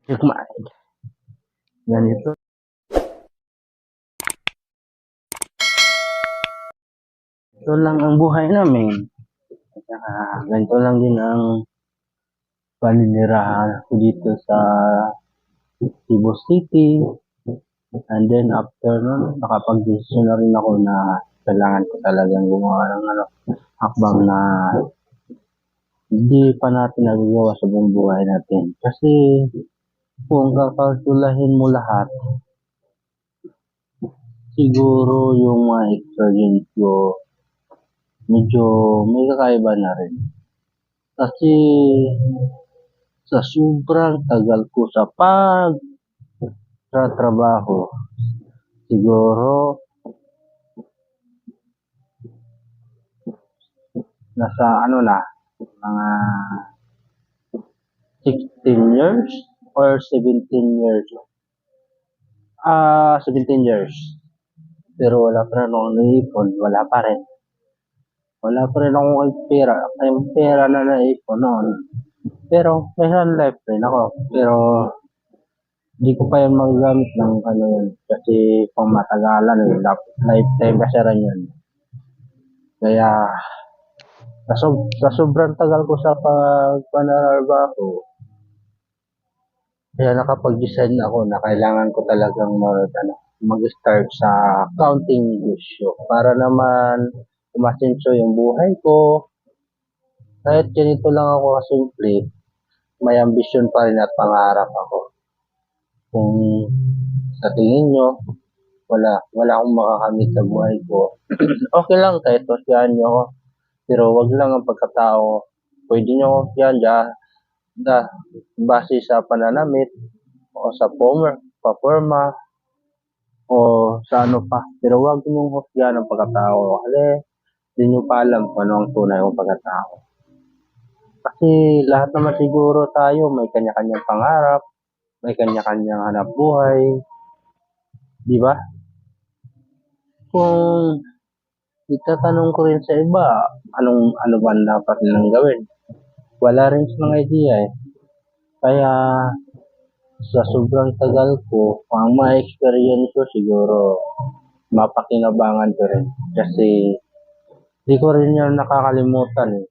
Kumain. Ganito. Ito lang ang buhay namin. Ganito lang din ang paninirahan ko dito sa Cebu City. And then after nun, nakapag-desisyon na rin ako na kailangan ko talagang gumawa ng hakbang na hindi pa natin nagagawa sa buong buhay natin. Kasi kung kakalkulahin mo lahat, siguro yung mga experience ko medyo may kakaiba na rin. Kasi sa sobrang tagal ko sa trabaho, siguro nasa mga 16 years or 17 years. 17 years. Pero wala pa rin akong naipon, wala pa rin akong pera. Yung pera na naipon noon. Pero may life rin ako. Pero hindi ko pa yan magagamit ng yun. Kasi pang matagalan, lifetime kasi rin yun. Kaya sa sobrang tagal ko sa pagpanararba ko, kaya nakapag-decide ako na kailangan ko talagang mag-start sa accounting negosyo para naman umasenso yung buhay ko. Kahit ganito lang ako kasimple, may ambisyon pa rin at pangarap ako. Kung sa tingin nyo, wala akong makakamit sa buhay ko, okay lang kahit tosyahan nyo ako. Pero wag lang ang pagkatao. Pwede nyo yan base sa pananamit o sa paforma o sa ano pa. Pero wag nyo husgahan ang pagkatao kasi hindi nyo pa alam kung ano ang tunay kong pagkatao. Kasi lahat naman siguro tayo may kanya-kanyang pangarap, may kanya-kanyang hanap buhay. Di ba? Kung itatanong ko rin sa iba, ano ba dapat nilang gawin? Wala rin silang idea eh. Kaya sa sobrang tagal ko, ang ma-experience ko siguro mapakinabangan ko rin. Kasi di ko rin yan nakakalimutan eh.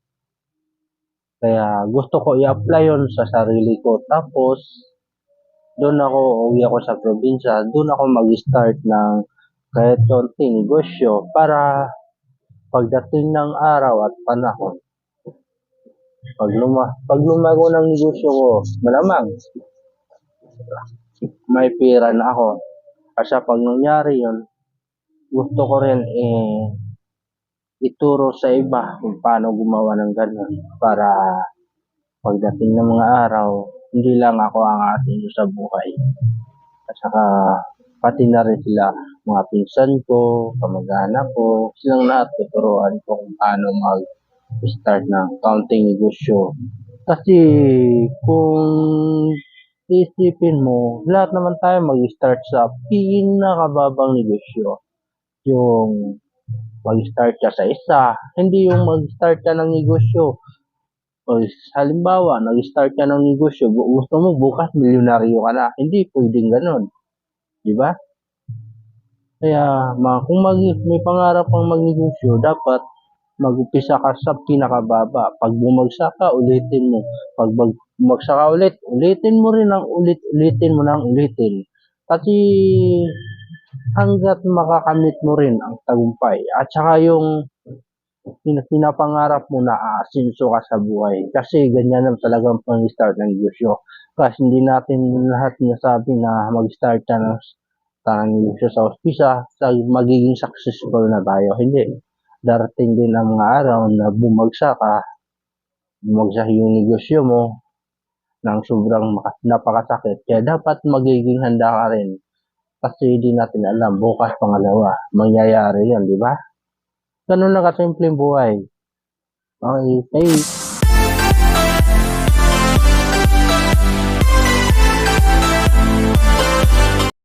Kaya gusto ko i-apply yun sa sarili ko. Tapos, uwi ako sa probinsya, doon ako mag-start ng kahit konting negosyo para pagdating ng araw at panahon, pag lumago ng negosyo ko, malamang may pera na ako. Kasi pag nangyari yun, gusto ko rin ituro sa iba kung paano gumawa ng ganun para pagdating ng mga araw, hindi lang ako ang atin sa buhay. At saka pati na rin sila, mga pinsan ko, kamag-anak ko, silang lahat tuturuan ko kung paano mag-start ng accounting negosyo. Kasi kung isipin mo, lahat naman tayo mag-start sa pinakababang negosyo. Yung mag-start ka sa isa, hindi yung mag-start ka ng negosyo. O halimbawa, nag-start ka ng negosyo, gusto mo bukas milyonaryo ka na. Hindi pwedeng ganun. Di ba? Kaya kung may pangarap kang magnegosyo, dapat mag-upisa ka sa pinakababa. Pag bumagsak ka, ulitin mo. Pag bumagsak ka ulit, ulitin mo rin ulitin mo ng ulitin. Kasi hanggat makakamit mo rin ang tagumpay. At saka yung pinapangarap mo na aasenso ka sa buhay. Kasi ganyan naman talagang pang-start ng negosyo. Kasi hindi natin lahat nasabi na mag-start ka ng negosyo sa ospisa, magiging successful na tayo. Hindi. Darating din ang mga araw na bumagsak yung negosyo mo ng sobrang napakasakit. Kaya dapat magiging handa ka rin. Kasi hindi natin alam, bukas pangalawa, mangyayari yan, di ba? Ganun na kasimpleng buhay. Okay,